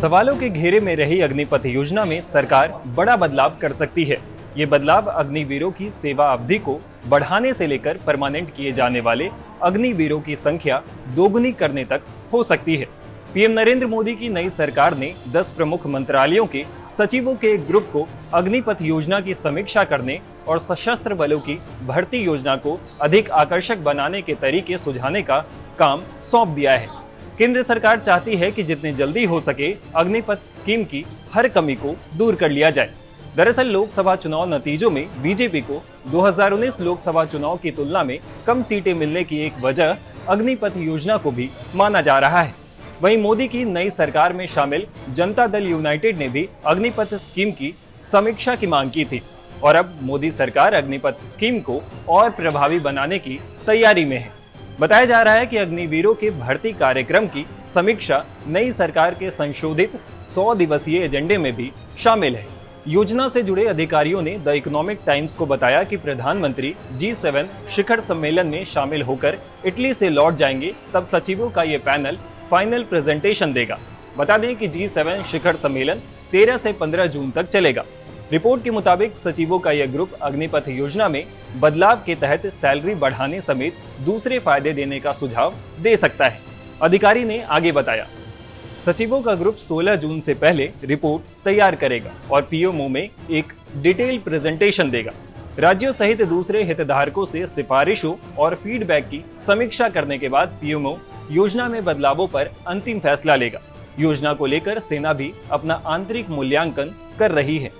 सवालों के घेरे में रही अग्निपथ योजना में सरकार बड़ा बदलाव कर सकती है। ये बदलाव अग्निवीरों की सेवा अवधि को बढ़ाने से लेकर परमानेंट किए जाने वाले अग्निवीरों की संख्या दोगुनी करने तक हो सकती है। पीएम नरेंद्र मोदी की नई सरकार ने 10 प्रमुख मंत्रालयों के सचिवों के एक ग्रुप को अग्निपथ योजना की समीक्षा करने और सशस्त्र बलों की भर्ती योजना को अधिक आकर्षक बनाने के तरीके सुझाने का काम सौंप दिया है। केंद्र सरकार चाहती है कि जितने जल्दी हो सके अग्निपथ स्कीम की हर कमी को दूर कर लिया जाए। दरअसल लोकसभा चुनाव नतीजों में बीजेपी को 2019 लोकसभा चुनाव की तुलना में कम सीटें मिलने की एक वजह अग्निपथ योजना को भी माना जा रहा है। वहीं मोदी की नई सरकार में शामिल जनता दल यूनाइटेड ने भी अग्निपथ स्कीम की समीक्षा की मांग की थी और अब मोदी सरकार अग्निपथ स्कीम को और प्रभावी बनाने की तैयारी में है। बताया जा रहा है कि अग्निवीरों के भर्ती कार्यक्रम की समीक्षा नई सरकार के संशोधित 100 दिवसीय एजेंडे में भी शामिल है। योजना से जुड़े अधिकारियों ने द इकोनॉमिक टाइम्स को बताया कि प्रधानमंत्री G7 शिखर सम्मेलन में शामिल होकर इटली से लौट जाएंगे, तब सचिवों का ये पैनल फाइनल प्रेजेंटेशन देगा। बता दें कि G7 शिखर सम्मेलन 13 से 15 जून तक चलेगा। रिपोर्ट के मुताबिक सचिवों का यह ग्रुप अग्निपथ योजना में बदलाव के तहत सैलरी बढ़ाने समेत दूसरे फायदे देने का सुझाव दे सकता है। अधिकारी ने आगे बताया, सचिवों का ग्रुप 16 जून से पहले रिपोर्ट तैयार करेगा और पीएमओ में एक डिटेल प्रेजेंटेशन देगा। राज्यों सहित दूसरे हितधारकों से सिफारिशों और फीडबैक की समीक्षा करने के बाद पीएमओ योजना में बदलावों पर अंतिम फैसला लेगा। योजना को लेकर सेना भी अपना आंतरिक मूल्यांकन कर रही है।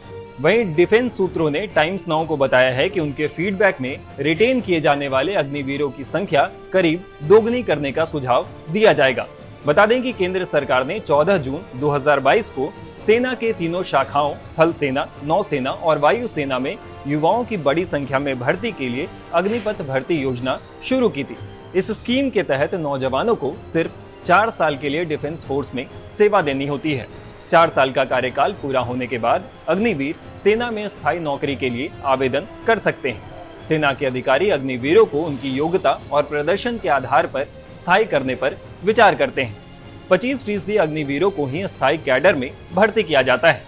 वहीं डिफेंस सूत्रों ने टाइम्स नाउ को बताया है कि उनके फीडबैक में रिटेन किए जाने वाले अग्निवीरों की संख्या करीब दोगुनी करने का सुझाव दिया जाएगा। बता दें कि केंद्र सरकार ने 14 जून 2022 को सेना के तीनों शाखाओं थल सेना, नौसेना और वायु सेना में युवाओं की बड़ी संख्या में भर्ती के लिए अग्निपथ भर्ती योजना शुरू की थी। इस स्कीम के तहत नौजवानों को सिर्फ 4 साल के लिए डिफेंस फोर्स में सेवा देनी होती है। 4 साल का कार्यकाल पूरा होने के बाद अग्निवीर सेना में स्थायी नौकरी के लिए आवेदन कर सकते हैं। सेना के अधिकारी अग्निवीरों को उनकी योग्यता और प्रदर्शन के आधार पर स्थायी करने पर विचार करते हैं। 25% अग्निवीरों को ही स्थायी कैडर में भर्ती किया जाता है।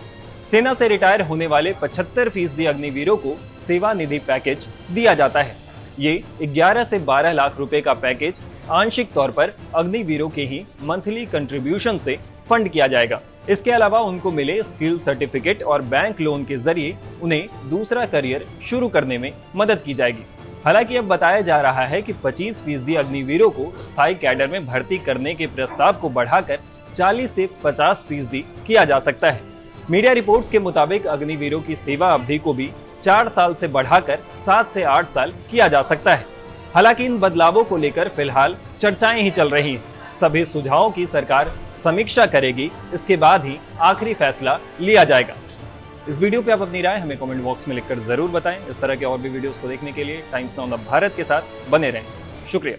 सेना से रिटायर होने वाले 75% अग्निवीरों को सेवा निधि पैकेज दिया जाता है। ये 11 से 12 लाख रुपए का पैकेज आंशिक तौर पर अग्निवीरों के ही मंथली कंट्रीब्यूशन से फंड किया जाएगा। इसके अलावा उनको मिले स्किल सर्टिफिकेट और बैंक लोन के जरिए उन्हें दूसरा करियर शुरू करने में मदद की जाएगी। हालांकि अब बताया जा रहा है कि 25% अग्निवीरों को स्थायी कैडर में भर्ती करने के प्रस्ताव को बढ़ाकर 40 से 50% किया जा सकता है। मीडिया रिपोर्ट्स के मुताबिक अग्निवीरों की सेवा अवधि को भी 4 साल से बढ़ाकर 7 से 8 साल किया जा सकता है। हालांकि इन बदलावों को लेकर फिलहाल चर्चाएं ही चल रही हैं। सभी सुझावों की सरकार समीक्षा करेगी, इसके बाद ही आखिरी फैसला लिया जाएगा। इस वीडियो पे आप अपनी राय हमें कमेंट बॉक्स में लिखकर जरूर बताएं। इस तरह के और भी वीडियोस को देखने के लिए टाइम्स नाउ भारत के साथ बने रहें। शुक्रिया।